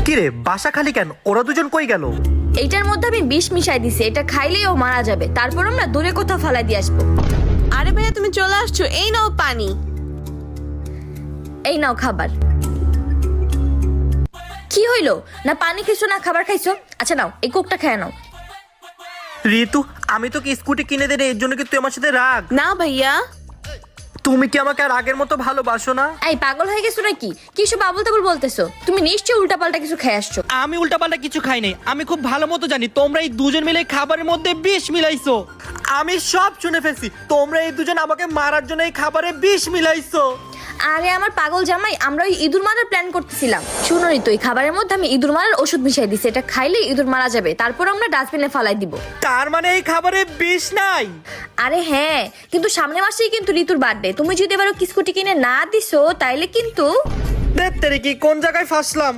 কিরে বাসা খালি কেন? ওরা দুজন কই গেল? এইটার মধ্যে আমি বিষ মিশাই দিছি, এটা খাইলেই ও মারা যাবে। তারপর আমরা দূরে কোথাও ফালাই দিয়ে আসবো। আরে ভাইয়া তুমি চলে আসছো, এই নাও পানি। এই নাও খাবার। কি হইলো? না পানি খাইছো না খাবার খাইছো? আচ্ছা নাও এই কোকটা খেয়ে নাও। ঋতু, আমি তোকে স্কুটি কিনে দেন, এর জন্য কি তুই আমার সাথে রাগ? না ভাইয়া। তুমি কি আমাকে আর আগের মতো ভালোবাসো না? এই পাগল হয়ে গেছো নাকি? কি সব আবল তাবল বলতেছো? তুমি নিশ্চয়ই উল্টাপাল্টা কিছু খেয়ে আসছো। আমি উল্টাপাল্টা কিছু খাই নাই। আমি খুব ভালো মতো জানি তোমরা এই দুজন মিলে খাবারের মধ্যে বিষ মিলাইছো। আমি সব শুনে ফেলছি। তোমরা এই দুজন আমাকে মারার জন্য এই খাবারে বিষ মিলাইছো। আরে আমার পাগল জামাই, আমরা ওই ইঁদুর মারার প্ল্যান করতেছিলাম। শুনোনি তো, এই খাবারের মধ্যে আমি ইঁদুর মারার ওষুধ মিশাই দিছি। এটা খাইলে ইঁদুর মারা যাবে, তারপর আমরা ডাস্টবিনে ফালাই দিব। তার মানে এই খাবারে বিষ নাই? আরে হ্যাঁ, কিন্তু সামনের মাসেই কিন্তু ঋতুর বার্থডে। তুমি যদি এবার স্কুটি কিনে না দিছো তাইলে কিন্তু দেখতে কি কোন জায়গায় ফাঁসলাম।